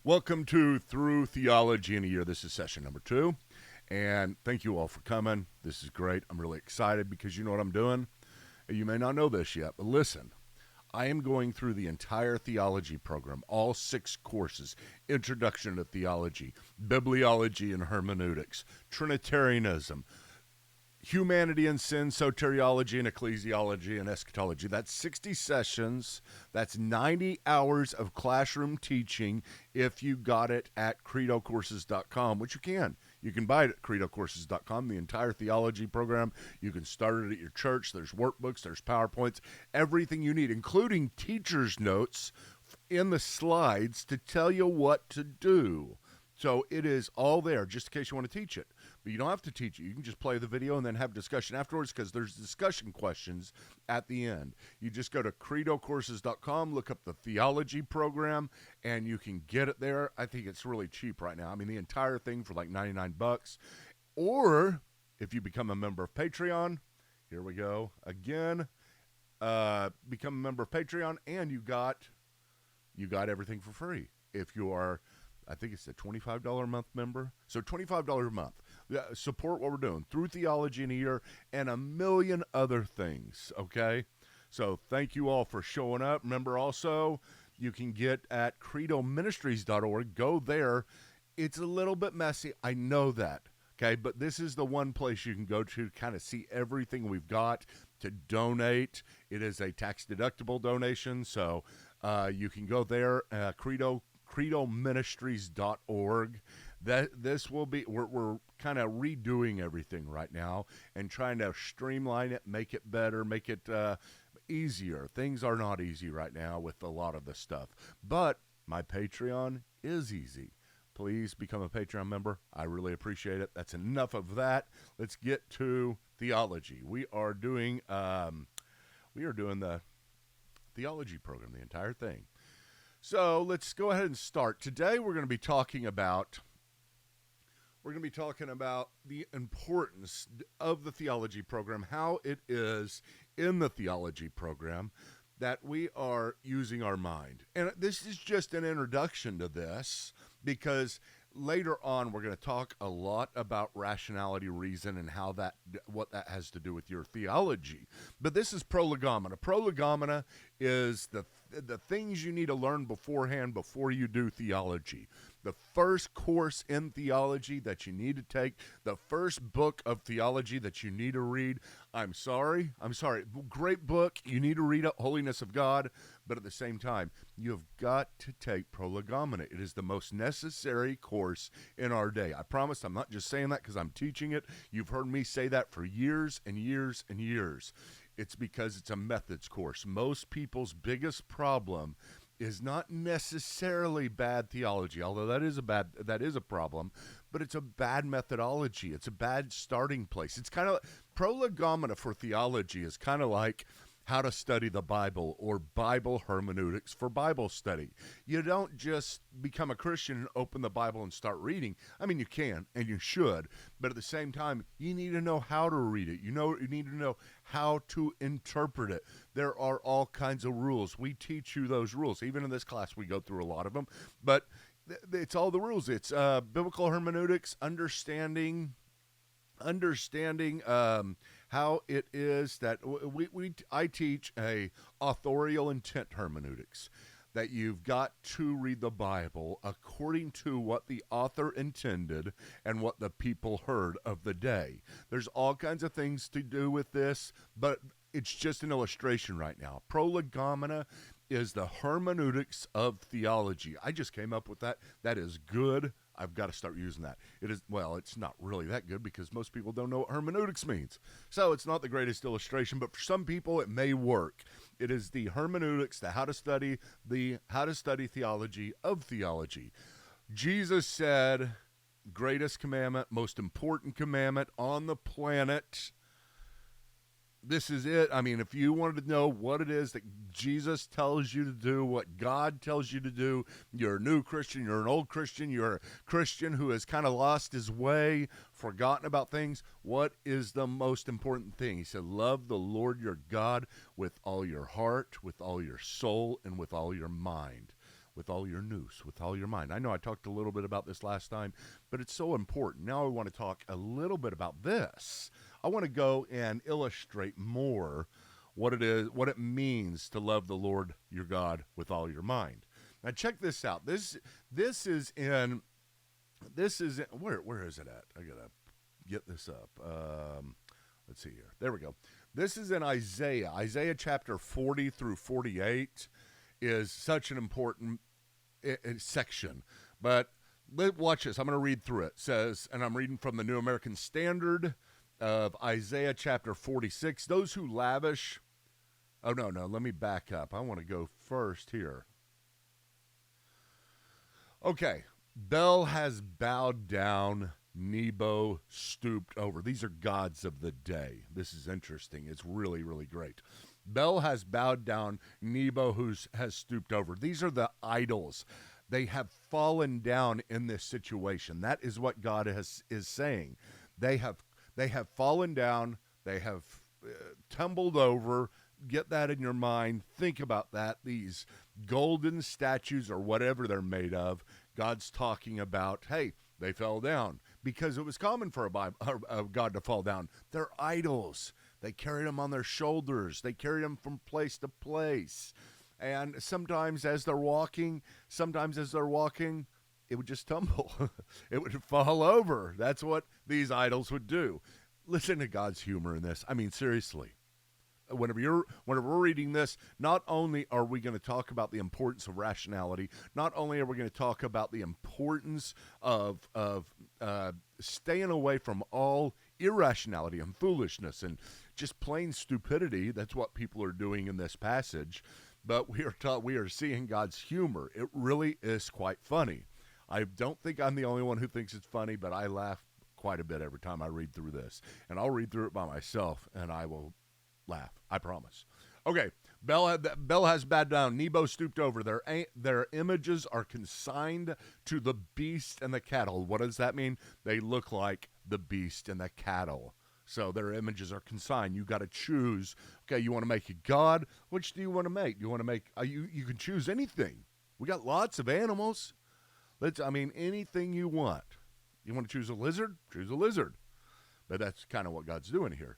Welcome to Through Theology in a Year. This is session number 2, and thank you all for coming. This is great. I'm really excited because you know what I'm doing. You may not know this yet, but listen. I am going through the entire theology program, all 6 courses: Introduction to Theology, Bibliology and Hermeneutics, Trinitarianism, Humanity and Sin, Soteriology and Ecclesiology and Eschatology. That's 60 sessions. That's 90 hours of classroom teaching if you got it at credocourses.com, which you can. You can buy it at credocourses.com, the entire theology program. You can start it at your church. There's workbooks, there's PowerPoints, everything you need, including teacher's notes in the slides to tell you what to do. So it is all there just in case you want to teach it. But you don't have to teach it. You can just play the video and then have discussion afterwards because there's discussion questions at the end. You just go to credocourses.com, look up the theology program, and you can get it there. I think it's really cheap right now. I mean, the entire thing for like $99. Or if you become a member of Patreon, here we go again, become a member of Patreon, and you got everything for free. If you are, I think it's a $25 a month member. So $25 a month. Support what we're doing through theology in a year and a million other things, okay? So thank you all for showing up. Remember also, you can get at credoministries.org. Go there. It's a little bit messy. I know that, okay? But this is the one place you can go to kind of see everything we've got to donate. It is a tax-deductible donation, so you can go there, credoministries.org. This will be, we're kind of redoing everything right now and trying to streamline it, make it better, make it easier. Things are not easy right now with a lot of this stuff, but my Patreon is easy. Please become a Patreon member. I really appreciate it. That's enough of that. Let's get to theology. We are doing the theology program, the entire thing. So let's go ahead and start. Today we're going to be talking about the importance of the theology program, how it is in the theology program that we are using our mind. And this is just an introduction to this because later on we're going to talk a lot about rationality, reason, and how what that has to do with your theology. But this is prolegomena. Prolegomena is the things you need to learn beforehand before you do theology. The first course in theology that you need to take, the first book of theology that you need to read. I'm sorry. Great book. You need to read Holiness of God, but at the same time, you've got to take prolegomena. It is the most necessary course in our day. I promise I'm not just saying that because I'm teaching it. You've heard me say that for years and years and years. It's because it's a methods course. Most people's biggest problem is not necessarily bad theology, although that is a problem, but it's a bad methodology. It's a bad starting place. It's kind of prolegomena for theology is kind of like how to study the Bible or Bible hermeneutics for Bible study. You don't just become a Christian and open the Bible and start reading. I mean, you can and you should, but at the same time, you need to know how to read it. You need to know how to interpret it. There are all kinds of rules. We teach you those rules. Even in this class, we go through a lot of them, but it's all the rules. It's biblical hermeneutics, understanding how it is that I teach a authorial intent hermeneutics, that you've got to read the Bible according to what the author intended and what the people heard of the day. There's all kinds of things to do with this, but it's just an illustration right now. Prolegomena is the hermeneutics of theology. I just came up with that. That is good. I've got to start using that. It's not really that good because most people don't know what hermeneutics means. So it's not the greatest illustration, but for some people it may work. It is the hermeneutics, the how to study theology of theology. Jesus said, greatest commandment, most important commandment on the planet. This is it. I mean, if you wanted to know what it is that Jesus tells you to do, what God tells you to do, you're a new Christian, you're an old Christian, you're a Christian who has kind of lost his way forgotten about things. What is the most important thing? He said, love the Lord your God with all your heart, with all your soul, and with all your mind, with all your nous, with all your mind. I know I talked a little bit about this last time, but it's so important. Now I want to talk a little bit about this. I want to go and illustrate more what it is, what it means to love the Lord your God with all your mind. Now check this out. This is in where is it at? I gotta get this up. Let's see here. There we go. This is in Isaiah. Isaiah chapter 40 through 48 is such an important section. But watch this. I'm going to read through it. It says, and I'm reading from the New American Standard of Isaiah chapter 46. Those who lavish. Oh, no. Let me back up. I want to go first here. Okay. Bel has bowed down, Nebo stooped over. These are gods of the day. This is interesting. It's really, really great. Bel has bowed down, Nebo has stooped over. These are the idols. They have fallen down in this situation. That is what God is saying. They have fallen down. They have tumbled over. Get that in your mind. Think about that. These golden statues or whatever they're made of, God's talking about, hey, they fell down because it was common for a God to fall down. They're idols. They carried them on their shoulders. They carried them from place to place. And sometimes as they're walking, it would just tumble. It would fall over. That's what these idols would do. Listen to God's humor in this. I mean, seriously. Whenever we're reading this, not only are we going to talk about the importance of rationality, not only are we going to talk about the importance of staying away from all irrationality and foolishness and just plain stupidity. That's what people are doing in this passage. But we are seeing God's humor. It really is quite funny. I don't think I'm the only one who thinks it's funny, but I laugh quite a bit every time I read through this. And I'll read through it by myself, and I will laugh. I promise. Okay, Bel has bowed down. Nebo stooped over. Their images are consigned to the beast and the cattle. What does that mean? They look like the beast and the cattle. So their images are consigned. You got to choose. Okay, you want to make a god? Which do you want to make? You want to make? You can choose anything. We got lots of animals. Anything you want. You want to choose a lizard? Choose a lizard. But that's kind of what God's doing here.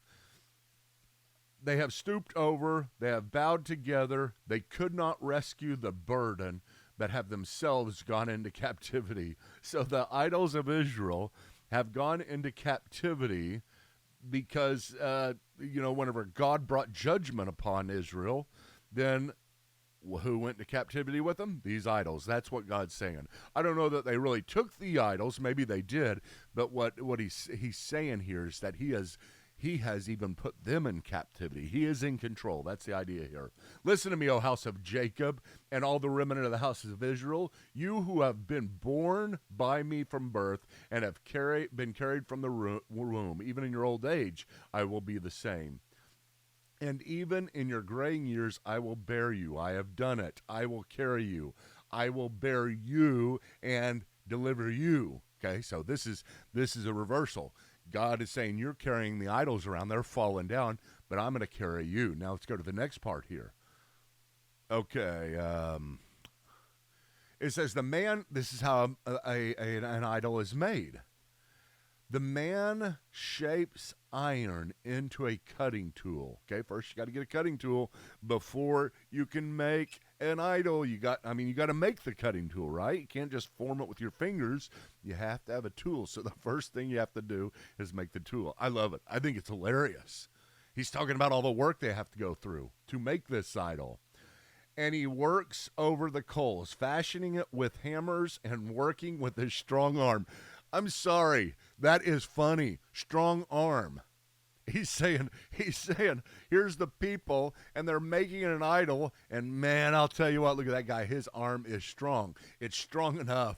They have stooped over, they have bowed together, they could not rescue the burden, but have themselves gone into captivity. So the idols of Israel have gone into captivity because, whenever God brought judgment upon Israel, then who went to captivity with them? These idols. That's what God's saying. I don't know that they really took the idols. Maybe they did. But what he's saying here is that He has even put them in captivity. He is in control. That's the idea here. Listen to me, O house of Jacob, and all the remnant of the houses of Israel, you who have been born by me from birth and have been carried from the womb. Even in your old age, I will be the same. And even in your graying years, I will bear you. I have done it. I will carry you. I will bear you and deliver you. Okay, so this is a reversal. God is saying, you're carrying the idols around. They're falling down, but I'm going to carry you. Now let's go to the next part here. Okay. It says this is how an idol is made. The man shapes iron into a cutting tool. Okay, first you got to get a cutting tool before you can make an idol. You got to make the cutting tool, right? You can't just form it with your fingers. You have to have a tool. So the first thing you have to do is make the tool. I love it. I think it's hilarious. He's talking about all the work they have to go through to make this idol. And he works over the coals, fashioning it with hammers and working with his strong arm. I'm sorry, that is funny. Strong arm. He's saying, here's the people, and they're making an idol, and man, I'll tell you what, look at that guy. His arm is strong. It's strong enough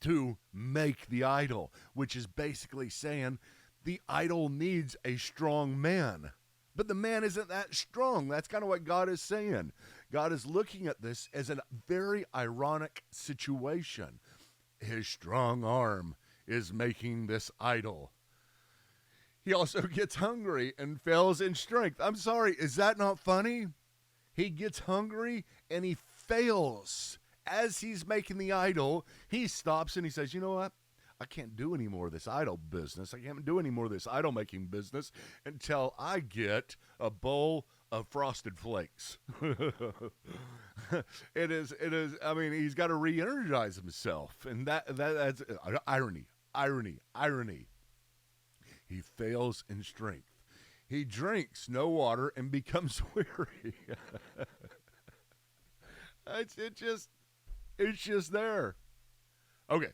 to make the idol, which is basically saying the idol needs a strong man. But the man isn't that strong. That's kind of what God is saying. God is looking at this as a very ironic situation. His strong arm is making this idol. He also gets hungry and fails in strength. I'm sorry, is that not funny? He gets hungry and he fails. As he's making the idol, he stops and he says, you know what? I can't do any more of this idol business. I can't do any more of this idol making business until I get a bowl of Frosted Flakes. It is, I mean, he's got to re-energize himself. And that's irony. He fails in strength. He drinks no water and becomes weary. It's just there. Okay.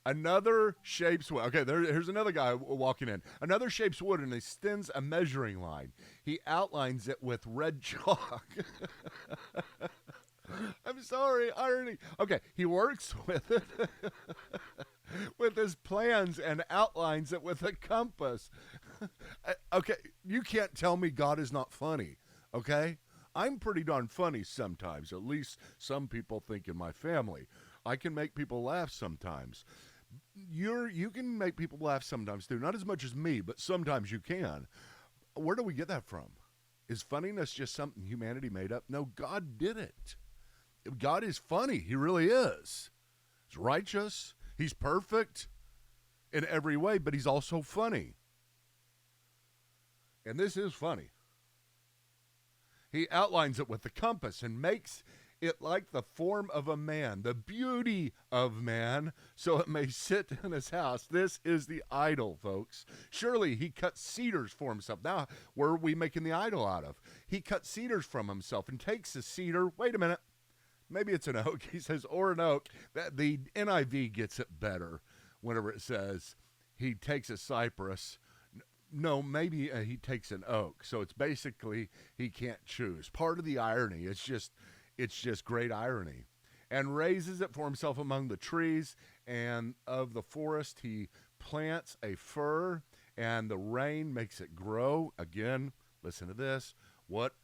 Another shapes wood. Okay, here's another guy walking in. Another shapes wood and extends a measuring line. He outlines it with red chalk. I'm sorry, irony. Okay, he works with it with his plans and outlines it with a compass. Okay, you can't tell me God is not funny, okay? I'm pretty darn funny sometimes. At least some people think in my family. I can make people laugh sometimes. You can make people laugh sometimes too. Not as much as me, but sometimes you can. Where do we get that from? Is funniness just something humanity made up? No, God did it. God is funny. He really is. He's righteous. He's perfect in every way, but he's also funny. And this is funny. He outlines it with the compass and makes it like the form of a man, the beauty of man, so it may sit in his house. This is the idol, folks. Surely he cut cedars for himself. Now, where are we making the idol out of? He cut cedars from himself and takes a cedar. Wait a minute. Maybe it's an oak. He says, or an oak. The NIV gets it better whenever it says he takes a cypress. No, maybe he takes an oak. So it's basically he can't choose. Part of the irony, it's just great irony. And raises it for himself among the trees, and of the forest he plants a fir, and the rain makes it grow. Again, listen to this. What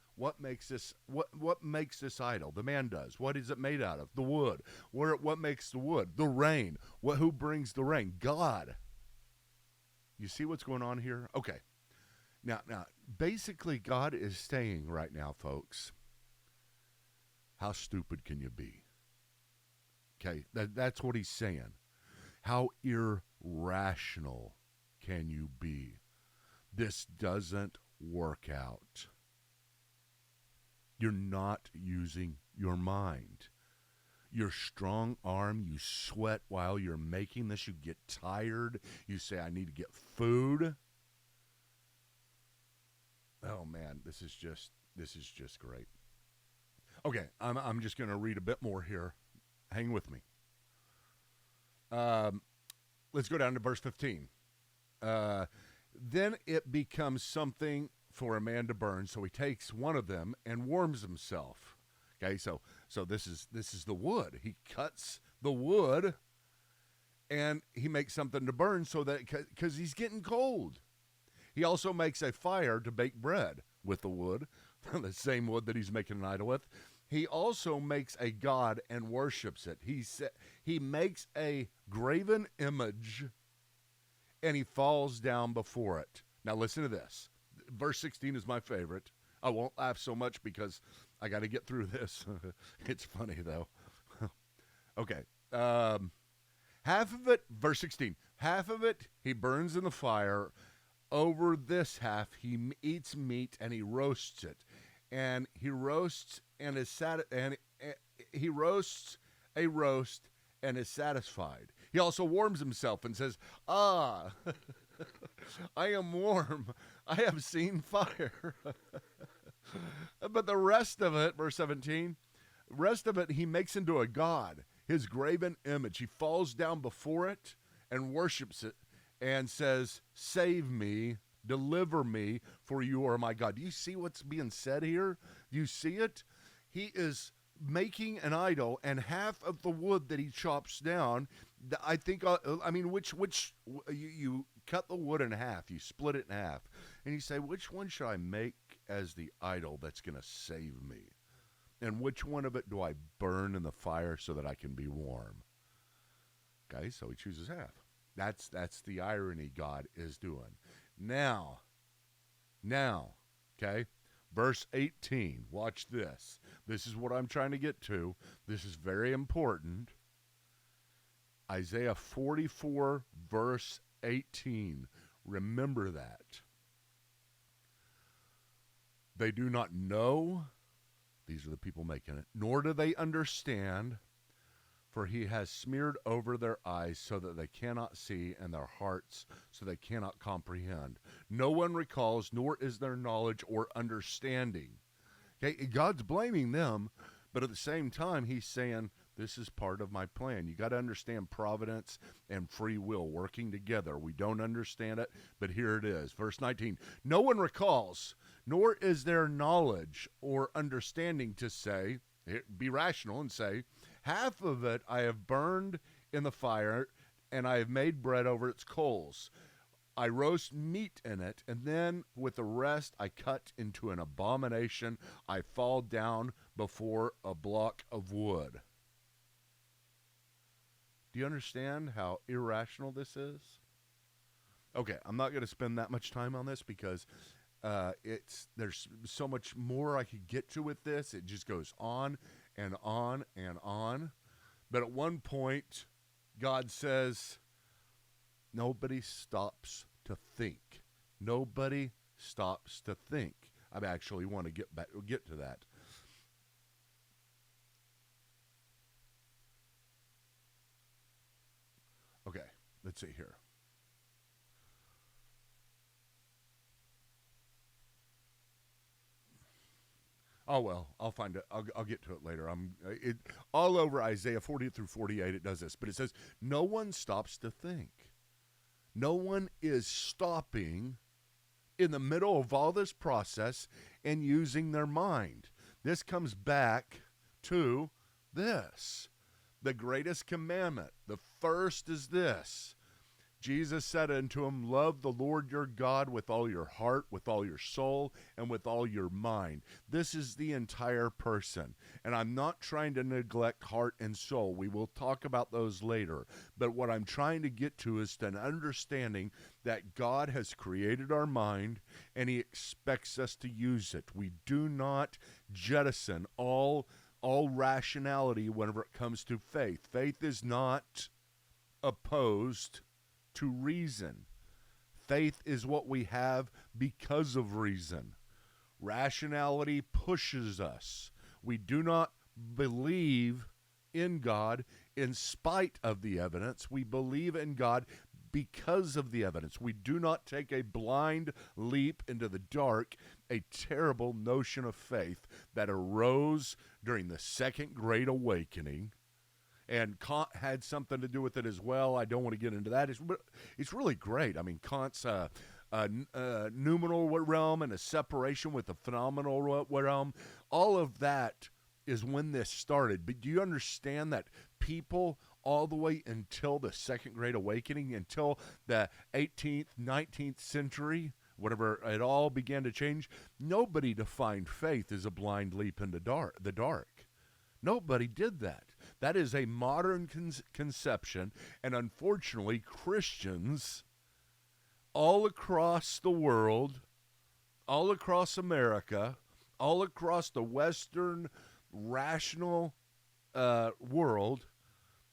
makes this idol? The man does. What is it made out of? The wood. What makes the wood? The rain. Who brings the rain? God. You see what's going on here? Okay. Now, basically God is saying right now, folks, how stupid can you be? Okay, that's what he's saying. How irrational can you be? This doesn't work out. You're not using your mind. Your strong arm, you sweat while you're making this. You get tired. You say, I need to get food. Oh man, this is just great. Okay, I'm just going to read a bit more here. Hang with me. Let's go down to verse 15. Then it becomes something for a man to burn, so he takes one of them and warms himself. Okay, so this is the wood. He cuts the wood and he makes something to burn so that because he's getting cold. He also makes a fire to bake bread with the wood, the same wood that he's making an idol with. He also makes a god and worships it. He makes a graven image and he falls down before it. Now listen to this. Verse 16 is my favorite. I won't laugh so much because I got to get through this. It's funny, though. Okay. Half of it, verse 16, half of it he burns in the fire. Over this half he eats meat and he roasts it. And he roasts and is he roasts a roast and is satisfied. He also warms himself and says, I am warm. I have seen fire. But the rest of it, verse 17, rest of it he makes into a god, his graven image. He falls down before it and worships it and says, save me, deliver me, for you are my God. Do you see what's being said here? Do you see it? He is making an idol, and half of the wood that he chops down, I think, you cut the wood in half, you split it in half, and you say, which one should I make as the idol that's going to save me? And which one of it do I burn in the fire so that I can be warm? Okay, so he chooses half. That's the irony God is doing. Now, okay? Verse 18. Watch this. This is what I'm trying to get to. This is very important. Isaiah 44, verse 18. Remember that. They do not know, these are the people making it, nor do they understand, for he has smeared over their eyes so that they cannot see, and their hearts so they cannot comprehend. No one recalls, nor is there knowledge or understanding. Okay, God's blaming them, but at the same time, he's saying, this is part of my plan. You got to understand providence and free will working together. We don't understand it, but here it is. Verse 19, no one recalls, nor is there knowledge or understanding to say, be rational and say, half of it I have burned in the fire, and I have made bread over its coals. I roast meat in it, and then with the rest I cut into an abomination. I fall down before a block of wood. Do you understand how irrational this is? Okay, I'm not going to spend that much time on this because there's so much more I could get to with this. It just goes on and on and on. But at one point, God says, nobody stops to think. Nobody stops to think. I actually want to get to that. Okay, let's see here. Oh, well, I'll find it. I'll get to it later. All over Isaiah 40 through 48, it does this. But it says, no one stops to think. No one is stopping in the middle of all this process and using their mind. This comes back to this. The greatest commandment. The first is this. Jesus said unto him, love the Lord your God with all your heart, with all your soul, and with all your mind. This is the entire person. And I'm not trying to neglect heart and soul. We will talk about those later. But what I'm trying to get to is an understanding that God has created our mind and he expects us to use it. We do not jettison all rationality whenever it comes to faith. Faith is not opposed to reason. Faith is what we have because of reason. Rationality pushes us. We do not believe in God in spite of the evidence. We believe in God because of the evidence. We do not take a blind leap into the dark, a terrible notion of faith that arose during the Second Great Awakening. And Kant had something to do with it as well. I don't want to get into that. It's really great. I mean, Kant's noumenal realm and a separation with the phenomenal realm, all of that is when this started. But do you understand that people all the way until the Second Great Awakening, until the 18th, 19th century, whenever it all began to change, nobody defined faith as a blind leap into the dark. Nobody did that. That is a modern conception, and unfortunately, Christians all across the world, all across America, all across the Western rational world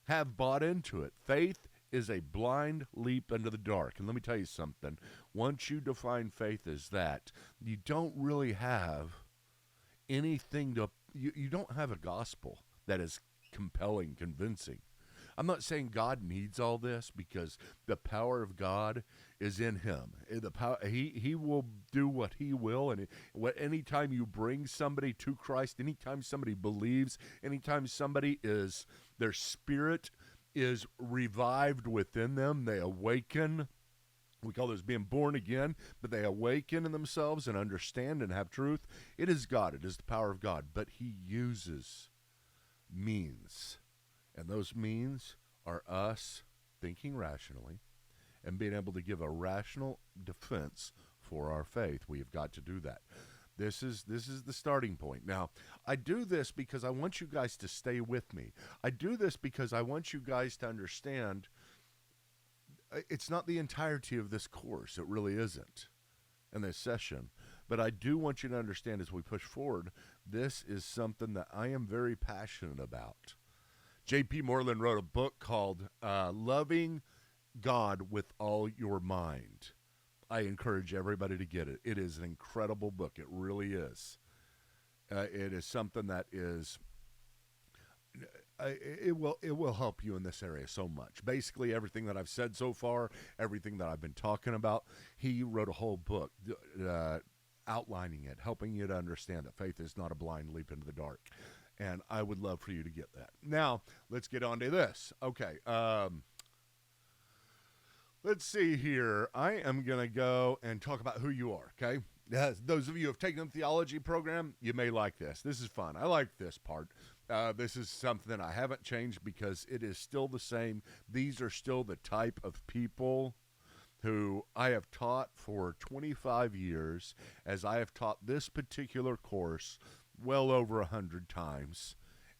have bought into it. Faith is a blind leap into the dark. And let me tell you something. Once you define faith as that, you don't really have anything to... You don't have a gospel that is compelling, convincing. I'm not saying God needs all this, because the power of God is in him. The power, he will do what he will, and anytime you bring somebody to Christ, anytime somebody believes, anytime somebody their spirit is revived within them, they awaken. We call this being born again, but they awaken in themselves and understand and have truth. It is God. It is the power of God. But he uses means. And those means are us thinking rationally and being able to give a rational defense for our faith. We have got to do that. This is the starting point. Now, I do this because I want you guys to stay with me. I do this because I want you guys to understand it's not the entirety of this course. It really isn't in this session. But I do want you to understand as we push forward, this is something that I am very passionate about. J.P. Moreland wrote a book called Loving God with All Your Mind. I encourage everybody to get it. It is an incredible book. It really is. It is something that is, it will help you in this area so much. Basically, everything that I've said so far, everything that I've been talking about, he wrote a whole book outlining it, helping you to understand that faith is not a blind leap into the dark. And I would love for you to get that. Now, let's get on to this. Okay. Let's see here. I am going to go and talk about who you are, okay? Those of you who have taken the theology program, you may like this. This is fun. I like this part. This is something I haven't changed because it is still the same. These are still the type of people who I have taught for 25 years, as I have taught this particular course well over 100 times.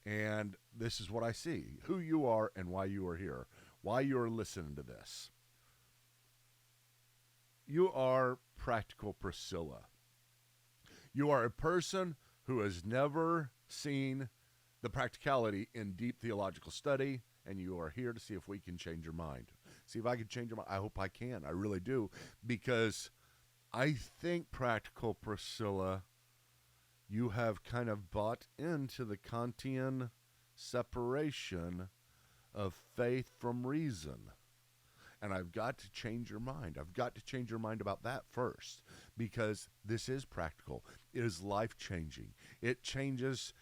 And this is what I see, who you are and why you are here, why you are listening to this. You are practical Priscilla. You are a person who has never seen the practicality in deep theological study, and you are here to see if we can change your mind. See if I can change your mind. I hope I can. I really do, because I think, practical Priscilla, you have kind of bought into the Kantian separation of faith from reason. And I've got to change your mind. I've got to change your mind about that first, because this is practical. It is life-changing. It changes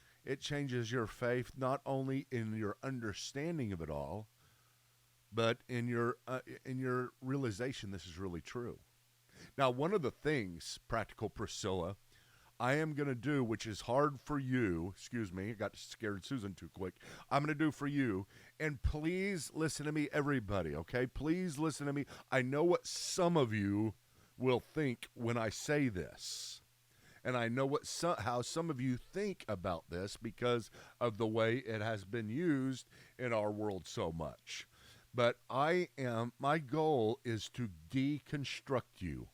your faith not only in your understanding of it all, but in your realization this is really true. Now, one of the things, practical Priscilla, I am going to do, which is hard for you, excuse me, I got scared Susan too quick, I'm going to do for you, and please listen to me, everybody, okay? Please listen to me. I know what some of you will think when I say this, and I know how some of you think about this because of the way it has been used in our world so much. But my goal is to deconstruct you,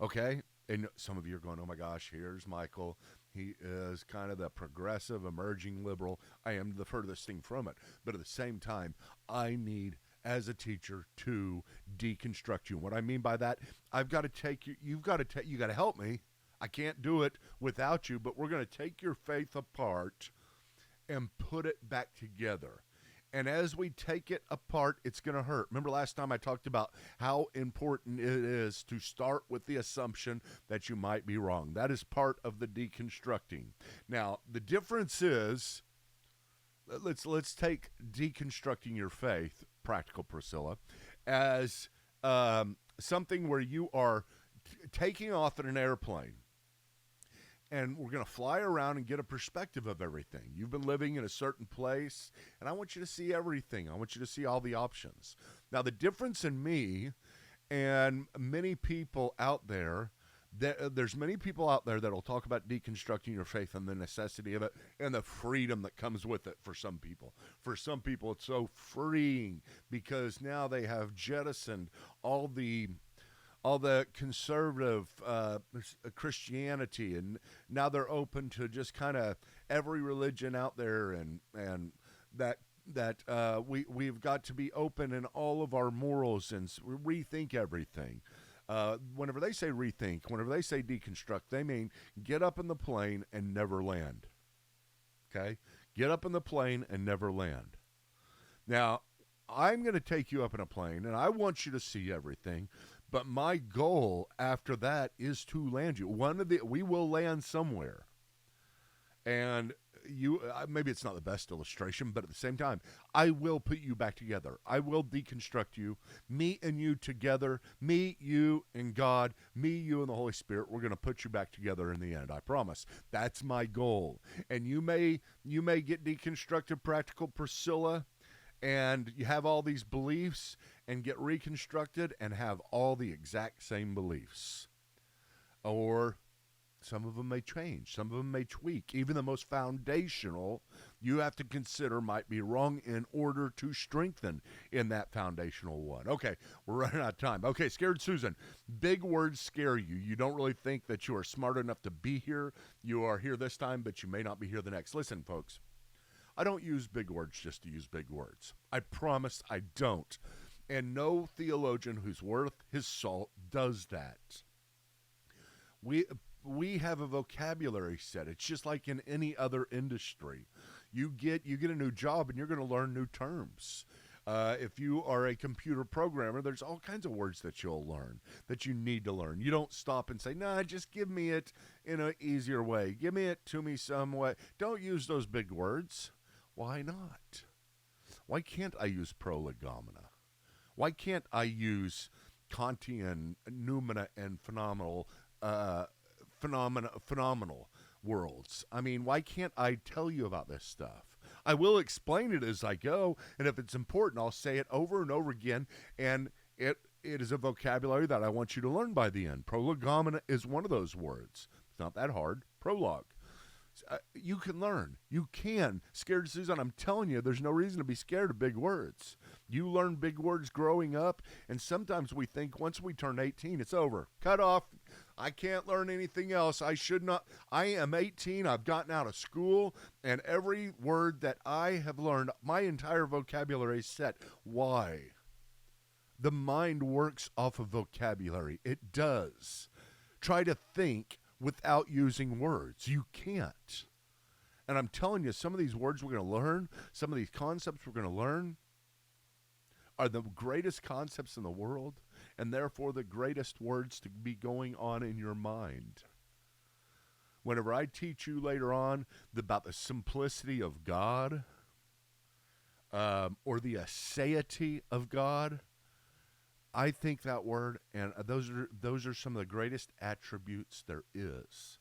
okay? And some of you are going, oh my gosh, here's Michael. He is kind of the progressive, emerging liberal. I am the furthest thing from it. But at the same time, I need, as a teacher, to deconstruct you. And what I mean by that, I've got to take you, you got to help me. I can't do it without you, but we're going to take your faith apart and put it back together. And as we take it apart, it's going to hurt. Remember last time I talked about how important it is to start with the assumption that you might be wrong. That is part of the deconstructing. Now, the difference is, let's take deconstructing your faith, practical Priscilla, as something where you are taking off in an airplane. And we're going to fly around and get a perspective of everything. You've been living in a certain place, and I want you to see everything. I want you to see all the options. Now, the difference in me and many people out there, there's many people out there that will talk about deconstructing your faith and the necessity of it and the freedom that comes with it for some people. For some people, it's so freeing because now they have jettisoned all the conservative Christianity, and now they're open to just kind of every religion out there, and that we've got to be open in all of our morals and rethink everything. Whenever they say rethink, whenever they say deconstruct, they mean get up in the plane and never land. Okay? Get up in the plane and never land. Now, I'm going to take you up in a plane, and I want you to see everything. But my goal after that is to land you. We will land somewhere. And you, maybe it's not the best illustration, but at the same time, I will put you back together. I will deconstruct you. Me and you together. Me, you, and God. Me, you, and the Holy Spirit. We're going to put you back together in the end. I promise. That's my goal. And you may get deconstructed, practical Priscilla, and you have all these beliefs and get reconstructed and have all the exact same beliefs. Or some of them may change. Some of them may tweak. Even the most foundational, you have to consider might be wrong in order to strengthen in that foundational one. Okay, we're running out of time. Okay, Scared Susan, big words scare you. You don't really think that you are smart enough to be here. You are here this time, but you may not be here the next. Listen, folks, I don't use big words just to use big words. I promise I don't. And no theologian who's worth his salt does that. We have a vocabulary set. It's just like in any other industry. You get a new job and you're going to learn new terms. If you are a computer programmer, there's all kinds of words that you'll learn, that you need to learn. You don't stop and say, nah, just give me it in an easier way. Give me it to me some way. Don't use those big words. Why not? Why can't I use prolegomena? Why can't I use Kantian noumena and phenomenal worlds? I mean, why can't I tell you about this stuff? I will explain it as I go, and if it's important, I'll say it over and over again, and it is a vocabulary that I want you to learn by the end. Prolegomena is one of those words. It's not that hard. Prologue. You can learn. You can. Scared Susan, I'm telling you, there's no reason to be scared of big words. You learn big words growing up, and sometimes we think once we turn 18, it's over. Cut off. I can't learn anything else. I should not. I am 18. I've gotten out of school, and every word that I have learned, my entire vocabulary is set. Why? The mind works off of vocabulary. It does. Try to think without using words. You can't. And I'm telling you, some of these words we're going to learn, some of these concepts we're going to learn are the greatest concepts in the world, and therefore the greatest words to be going on in your mind. Whenever I teach you later on about the simplicity of God, or the aseity of God, I think that word, and those are some of the greatest attributes there is.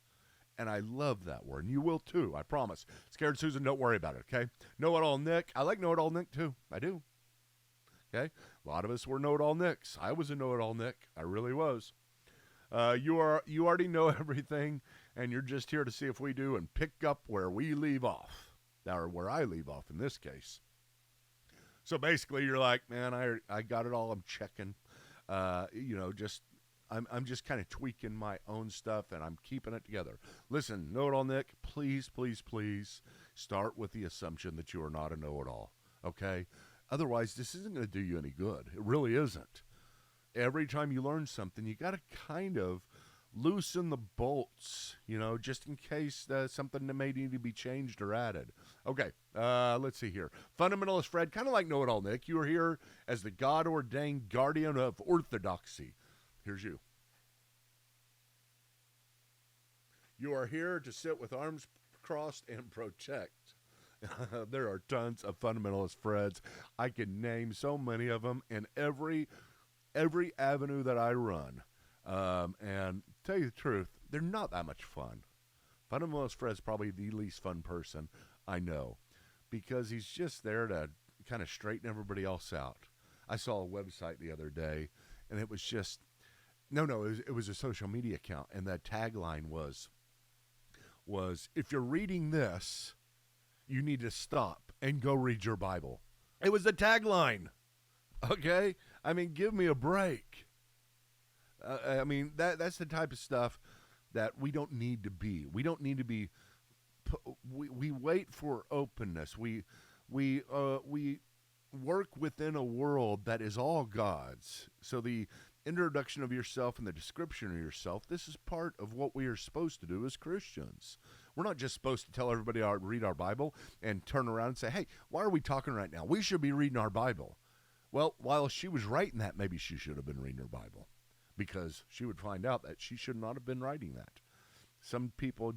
And I love that word, and you will too, I promise. Scared Susan, don't worry about it, okay? Know-it-all Nick, I like know-it-all Nick too, I do. Okay? A lot of us were know-it-all Nicks. I was a know-it-all Nick, I really was. You already know everything, and you're just here to see if we do and pick up where we leave off, or where I leave off in this case. So basically, you're like, man, I got it all. I'm checking, I'm just kind of tweaking my own stuff, and I'm keeping it together. Listen, know-it-all Nick, please, please, please start with the assumption that you are not a know-it-all, okay? Otherwise, this isn't going to do you any good. It really isn't. Every time you learn something, you got to kind of loosen the bolts, just in case something that may need to be changed or added. Okay, let's see here. Fundamentalist Fred, kind of like know-it-all Nick, you are here as the God-ordained guardian of orthodoxy. Here's you. You are here to sit with arms crossed and protect. There are tons of fundamentalist Freds. I can name so many of them in every avenue that I run. And tell you the truth, they're not that much fun. Fundamentalist Fred's probably the least fun person I know, because he's just there to kind of straighten everybody else out. I saw a website the other day, and it was just, it was a social media account, and the tagline was, if you're reading this, you need to stop and go read your Bible. It was the tagline. Okay? I mean, give me a break. That's the type of stuff that we don't need to be. We don't need to be. We wait for openness. We work within a world that is all God's. So the introduction of yourself and the description of yourself, this is part of what we are supposed to do as Christians. We're not just supposed to tell everybody to read our Bible and turn around and say, hey, why are we talking right now? We should be reading our Bible. Well, while she was writing that, maybe she should have been reading her Bible, because she would find out that she should not have been writing that. Some people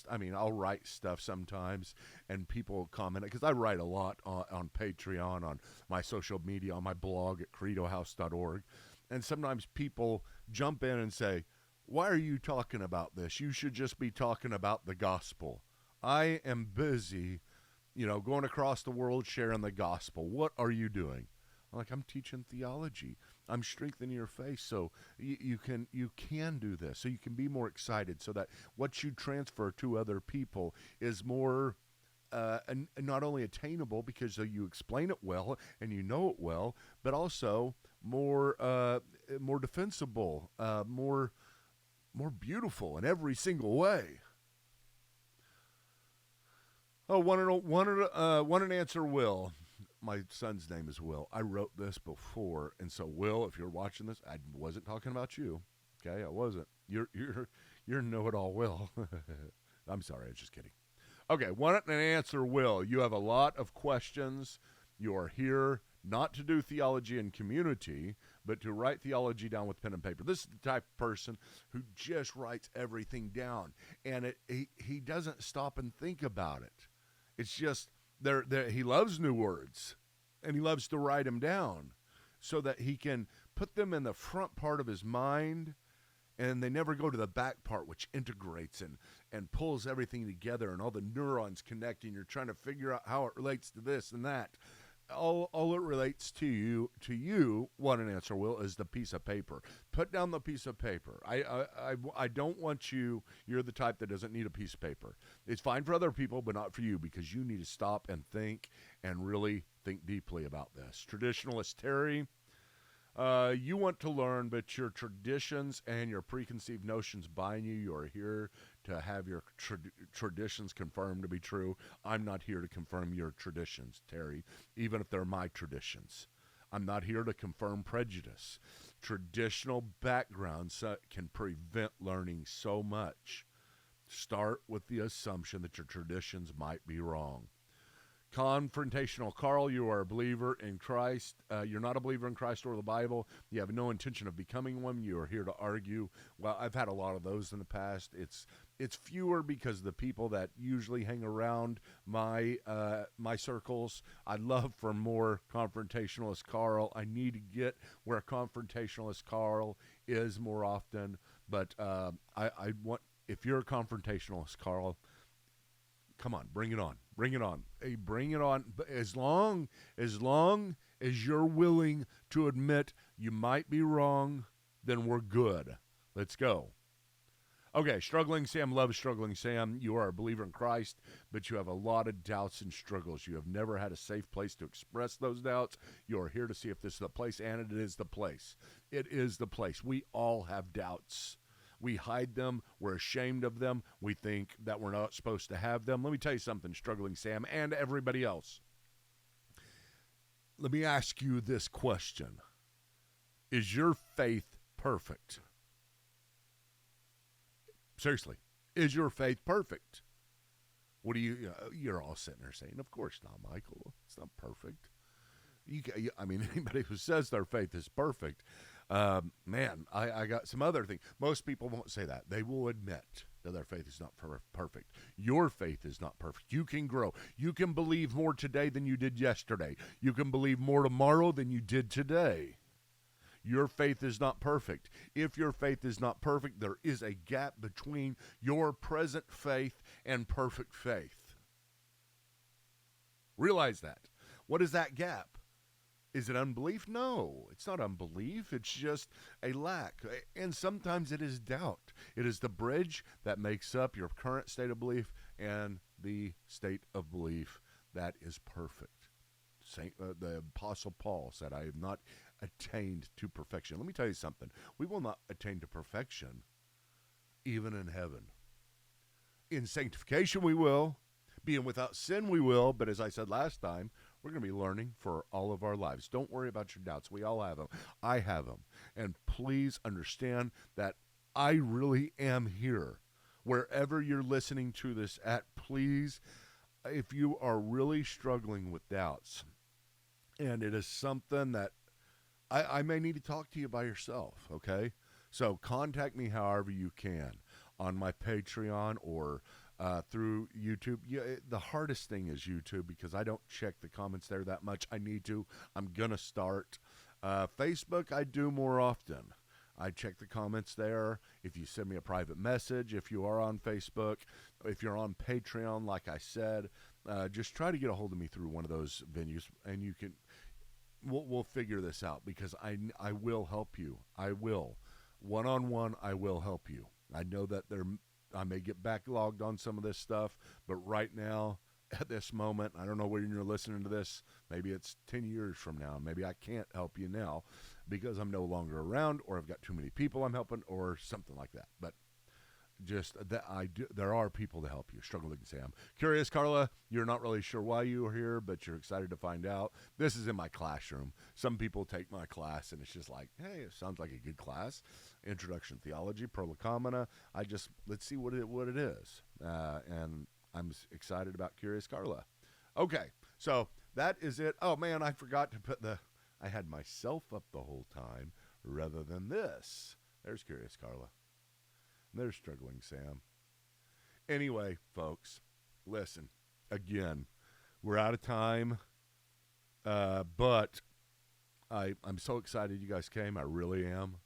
I'll write stuff sometimes, and people comment, because I write a lot on Patreon, on my social media, on my blog at credohouse.org, and sometimes people jump in and say, why are you talking about this? You should just be talking about the gospel. I am busy, going across the world sharing the gospel. What are you doing? I'm teaching theology. I'm strengthening your faith so you can do this, so you can be more excited, so that what you transfer to other people is more and not only attainable because you explain it well and you know it well, but also more defensible, more beautiful in every single way. Oh, want an answer, Will. My son's name is Will. I wrote this before, and so Will, if you're watching this, I wasn't talking about you. Okay, I wasn't. You're know-it-all, Will. I'm sorry, I was just kidding. Okay, want an answer, Will. You have a lot of questions. You are here not to do theology in community, but to write theology down with pen and paper. This is the type of person who just writes everything down, and he doesn't stop and think about it. It's just he loves new words, and he loves to write them down so that he can put them in the front part of his mind, and they never go to the back part, which integrates and pulls everything together, and all the neurons connecting. You're trying to figure out how it relates to this and that. All it relates to you, what an answer, Will, is the piece of paper. Put down the piece of paper. I don't want you're the type that doesn't need a piece of paper. It's fine for other people, but not for you, because you need to stop and think and really think deeply about this. Traditionalist Terry, you want to learn, but your traditions and your preconceived notions bind you. You are here to have your traditions confirmed to be true. I'm not here to confirm your traditions, Terry, even if they're my traditions. I'm not here to confirm prejudice. Traditional backgrounds can prevent learning so much. Start with the assumption that your traditions might be wrong. Confrontational Carl, you are a believer in Christ. You're not a believer in Christ or the Bible. You have no intention of becoming one. You are here to argue. Well, I've had a lot of those in the past. It's fewer because the people that usually hang around my circles. I'd love for more confrontationalist Carl. I need to get where confrontationalist Carl is more often. But I want, if you're a confrontationalist Carl, come on, bring it on. Bring it on. Hey, bring it on. But as long as you're willing to admit you might be wrong, then we're good. Let's go. Okay, Struggling Sam loves Struggling Sam. You are a believer in Christ, but you have a lot of doubts and struggles. You have never had a safe place to express those doubts. You are here to see if this is the place, and it is the place. It is the place. We all have doubts. We hide them. We're ashamed of them. We think that we're not supposed to have them. Let me tell you something, Struggling Sam, and everybody else. Let me ask you this question. Is your faith perfect? Seriously, is your faith perfect? What do you're all sitting there saying, of course not, Michael. It's not perfect. Anybody who says their faith is perfect, I got some other thing. Most people won't say that. They will admit that their faith is not perfect. Your faith is not perfect. You can grow. You can believe more today than you did yesterday. You can believe more tomorrow than you did today. Your faith is not perfect. If your faith is not perfect, there is a gap between your present faith and perfect faith. Realize that. What is that gap? Is it unbelief? No, it's not unbelief. It's just a lack. And sometimes it is doubt. It is the bridge that makes up your current state of belief and the state of belief that is perfect. The Apostle Paul said, I have not attained to perfection. Let me tell you something. We will not attain to perfection even in heaven. In sanctification we will. Being without sin we will. But as I said last time, we're going to be learning for all of our lives. Don't worry about your doubts. We all have them. I have them. And please understand that I really am here. Wherever you're listening to this at, please, if you are really struggling with doubts, and it is something that I may need to talk to you by yourself, okay? So contact me however you can on my Patreon or through YouTube. Yeah, the hardest thing is YouTube because I don't check the comments there that much. I need to. I'm going to start. Facebook, I do more often. I check the comments there. If you send me a private message, if you are on Facebook, if you're on Patreon, like I said, just try to get a hold of me through one of those venues, and you can. We'll figure this out because I will help you. I will. One-on-one, I will help you. I know that I may get backlogged on some of this stuff, but right now at this moment. I don't know when you're listening to this. Maybe it's 10 years from now. Maybe I can't help you now because I'm no longer around, or I've got too many people I'm helping, or something like that. But just that there are people to help you. Struggling Sam. Curious Carla, you're not really sure why you are here, but you're excited to find out. This is in my classroom. Some people take my class and it's just like, hey, it sounds like a good class. Introduction to Theology, Prolegomena. Let's see what it is. And I'm excited about Curious Carla. Okay, so that is it. Oh man, I forgot to put I had myself up the whole time rather than this. There's Curious Carla. There's Struggling Sam. Anyway, folks, listen, again, we're out of time, but I'm so excited you guys came. I really am.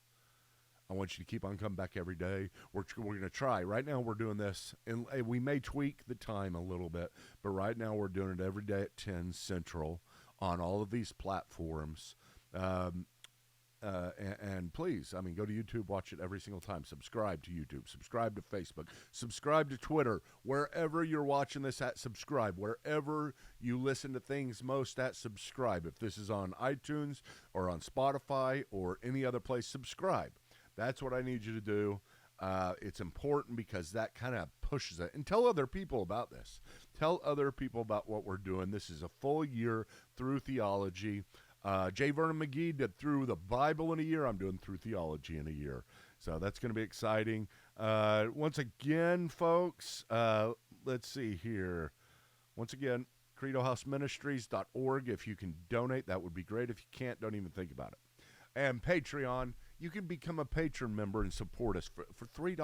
I want you to keep on coming back every day. We're going to try. Right now we're doing this, and we may tweak the time a little bit, but right now we're doing it every day at 10 Central on all of these platforms. And please, go to YouTube, watch it every single time. Subscribe to YouTube, subscribe to Facebook, subscribe to Twitter. Wherever you're watching this at, subscribe. Wherever you listen to things most at, subscribe. If this is on iTunes or on Spotify or any other place, subscribe. That's what I need you to do. It's important because that kind of pushes it. And tell other people about this. Tell other people about what we're doing. This is a full year through theology. J. Vernon McGee did through the Bible in a year. I'm doing through theology in a year. So that's going to be exciting. Once again, folks, let's see here. Once again, credohouseministries.org. If you can donate, that would be great. If you can't, don't even think about it. And Patreon, you can become a patron member and support us for $3.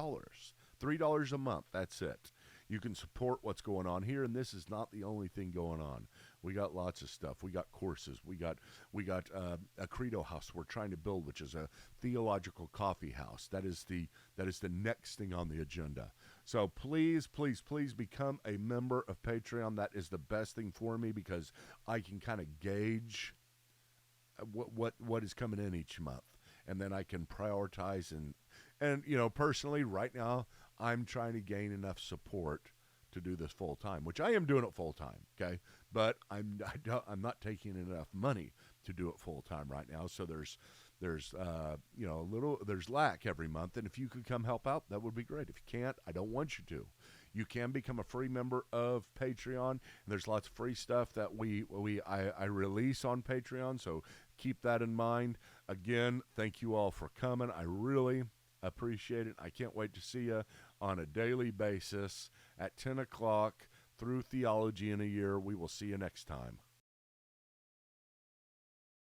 $3 a month. That's it. You can support what's going on here, and this is not the only thing going on. We got lots of stuff. We got courses. We got a Credo House we're trying to build, which is a theological coffee house. That is the next thing on the agenda. So please, please, please become a member of Patreon. That is the best thing for me because I can kind of gauge what is coming in each month, and then I can prioritize and personally right now I'm trying to gain enough support to do this full time, which I am doing it full time, okay? But I'm not taking enough money to do it full time right now. So there's lack every month, and if you could come help out, that would be great. If you can't, I don't want you to. You can become a free member of Patreon, and there's lots of free stuff that I release on Patreon. So keep that in mind. Again, thank you all for coming. I really appreciate it. I can't wait to see you on a daily basis at 10 o'clock through Theology in a Year. We will see you next time.